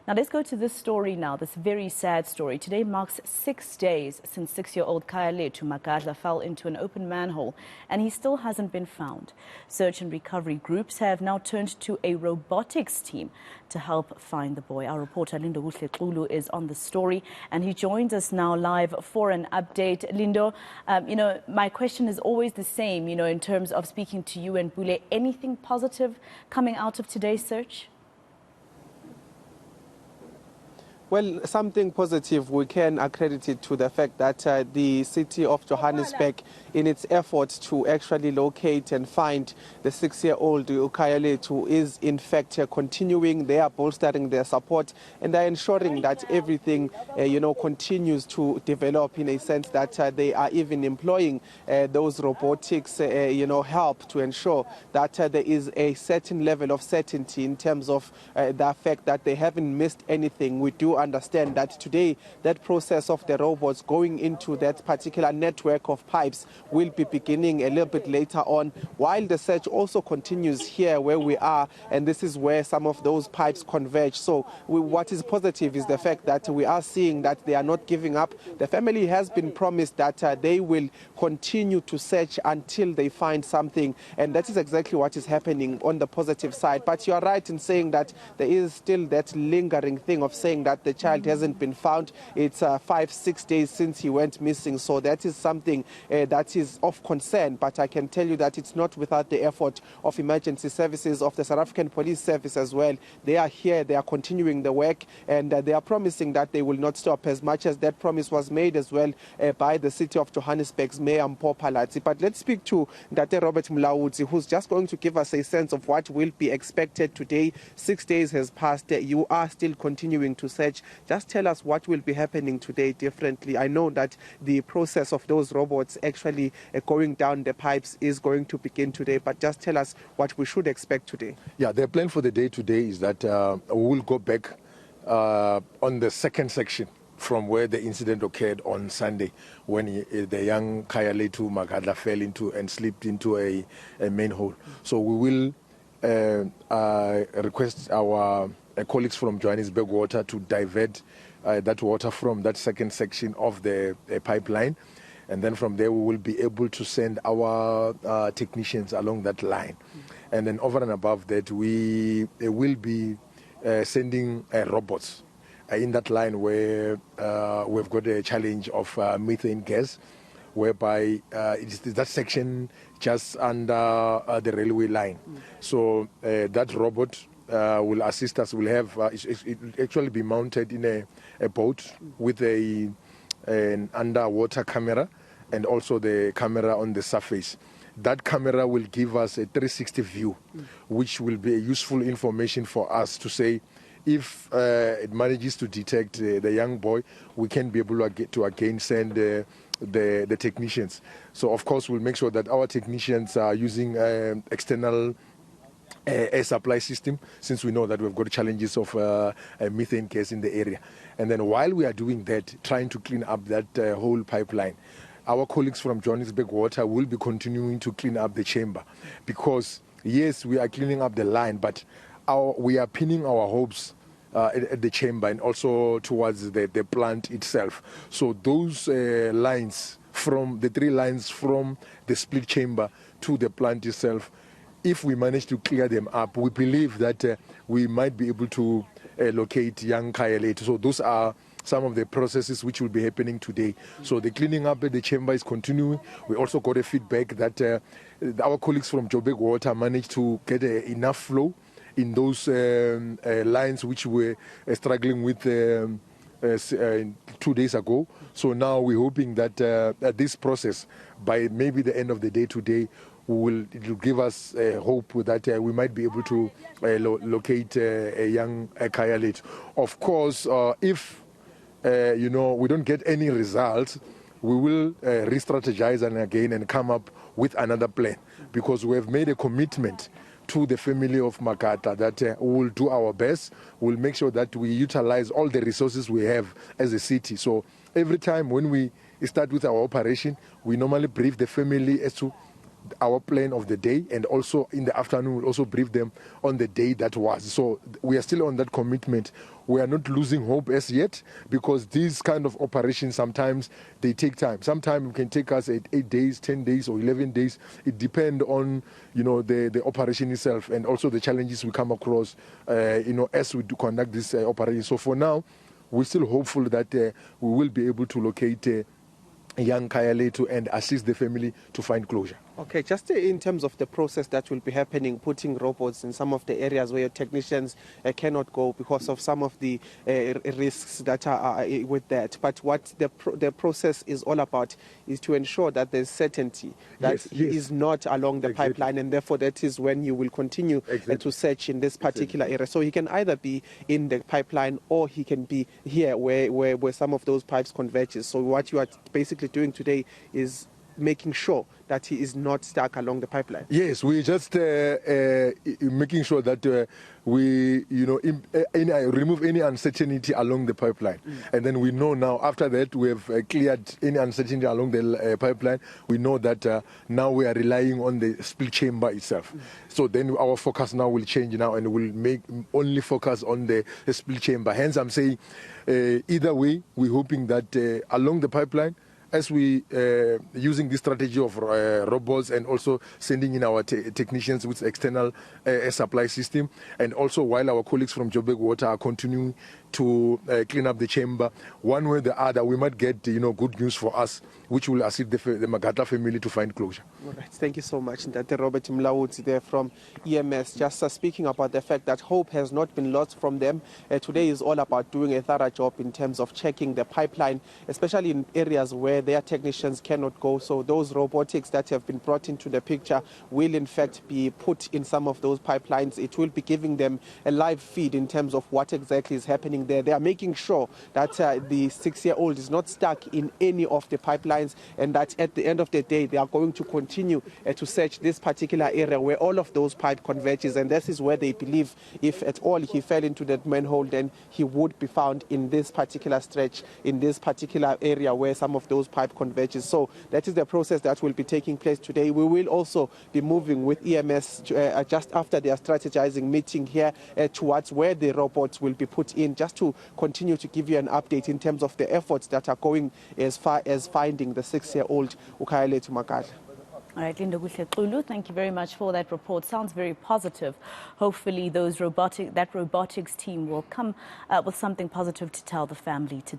Now let's go to this story now, this very sad story. Today marks 6 days since 6-year-old Lindokuhle Xulu fell into an open manhole and he still hasn't been found. Search and recovery groups have now turned to a robotics team to help find the boy. Our reporter Lindokuhle Xulu is on the story and he joins us now live for an update. Lindo, my question is always the same, in terms of speaking to you and Bule. Anything positive coming out of today's search? Well, something positive we can accredit it to the fact that the city of Johannesburg, in its efforts to actually locate and find the 6-year-old Lindokuhle Xulu, is in fact continuing. They are bolstering their support and they are ensuring that everything, continues to develop, in a sense that they are even employing those robotics, help to ensure that there is a certain level of certainty in terms of the fact that they haven't missed anything. We do understand that today that process of the robots going into that particular network of pipes will be beginning a little bit later on, while the search also continues here where we are, and this is where some of those pipes converge. So what is positive is the fact that we are seeing that they are not giving up. The family has been promised that they will continue to search until they find something, and that is exactly what is happening on the positive side. But you are right in saying that there is still that lingering thing of saying that the child hasn't been found. It's 5-6 days since he went missing, so that is something that is of concern. But I can tell you that it's not without the effort of emergency services, of the South African Police Service as well. They are here, they are continuing the work, and they are promising that they will not stop, as much as that promise was made as well by the city of Johannesburg's Mayor Mpho Phalatse. But let's speak to Dr. Robert Mlaudzi, who's just going to give us a sense of what will be expected today. 6 days has passed. You are still continuing to search. Just tell us what will be happening today differently. I know that the process of those robots actually going down the pipes is going to begin today, but just tell us what we should expect today. Yeah, the plan for the day today is that we will go back on the second section from where the incident occurred on Sunday, when the young Lindokuhle Xulu fell into and slipped into a manhole. So we will request our colleagues from Johannesburg Water to divert that water from that second section of the pipeline, and then from there we will be able to send our technicians along that line. And then over and above that, we will be sending robots in that line where we've got a challenge of methane gas, whereby it is that section just under the railway line. So that robot will assist us. Will have it actually be mounted in a boat with an underwater camera and also the camera on the surface. That camera will give us a 360 view, which will be useful information for us to say, if it manages to detect the young boy, we can be able to again send the technicians. So of course we'll make sure that our technicians are using external air supply system, since we know that we've got challenges of methane gas in the area. And then while we are doing that, trying to clean up that whole pipeline, our colleagues from Johannesburg Water will be continuing to clean up the chamber, because yes, we are cleaning up the line, but we are pinning our hopes at the chamber and also towards the plant itself. So those lines, from the 3 lines from the split chamber to the plant itself, if we manage to clear them up, we believe that we might be able to locate young Lindokuhle Xulu. So those are some of the processes which will be happening today. So the cleaning up at the chamber is continuing. We also got a feedback that our colleagues from Joburg Water managed to get enough flow in those lines which were struggling with 2 days ago. So now we're hoping that this process, by maybe the end of the day today, it will give us hope that we might be able to locate a young Lindokuhle Xulu. Of course, if we don't get any results, we will re-strategize and come up with another plan, because we have made a commitment to the family of Makata that we will do our best. We'll make sure that we utilize all the resources we have as a city. So every time when we start with our operation, we normally brief the family as to our plan of the day, and also in the afternoon we'll also brief them on the day that was. So we are still on that commitment. We are not losing hope as yet, because these kind of operations sometimes they take time. Sometimes it can take us 8 days, 10 days or 11 days. It depends on the operation itself, and also the challenges we come across as we do conduct this operation. So for now, we're still hopeful that we will be able to locate young Khaya Lethu and assist the family to find closure. Okay, just in terms of the process that will be happening, putting robots in some of the areas where your technicians cannot go because of some of the risks that are with that. But what the process is all about is to ensure that there's certainty that he is not along the pipeline, and therefore that is when you will continue to search in this particular area. So he can either be in the pipeline or he can be here where some of those pipes converges. So what you are basically doing today is making sure that he is not stuck along the pipeline. Yes, we're just making sure that we, remove any uncertainty along the pipeline. And then we know now, after that, we have cleared any uncertainty along the pipeline. We know that now we are relying on the split chamber itself. So then our focus now will change now, and we'll only focus on the split chamber. Hence, I'm saying either way, we're hoping that along the pipeline, as we using this strategy of robots, and also sending in our technicians with external supply system, and also while our colleagues from Joburg Water are continuing to clean up the chamber, one way or the other, we might get good news for us, which will assist the Magadla family to find closure. All right, thank you so much. Ntate Robert Mlawuti there from EMS, just speaking about the fact that hope has not been lost from them. Today is all about doing a thorough job in terms of checking the pipeline, especially in areas where their technicians cannot go. So those robotics that have been brought into the picture will in fact be put in some of those pipelines. It will be giving them a live feed in terms of what exactly is happening there. They are making sure that the 6-year-old is not stuck in any of the pipelines, and that at the end of the day, they are going to continue to search this particular area where all of those pipe converges, and this is where they believe if at all he fell into that manhole, then he would be found in this particular stretch, in this particular area where some of those pipe converges. So that is the process that will be taking place today. We will also be moving with EMS just after their strategizing meeting here towards where the robots will be put in, just to continue to give you an update in terms of the efforts that are going as far as finding the 6-year-old Khaya Lethu Magadla. All right, Lindokuhle Xulu, thank you very much for that report. Sounds very positive. Hopefully that robotics team will come with something positive to tell the family today.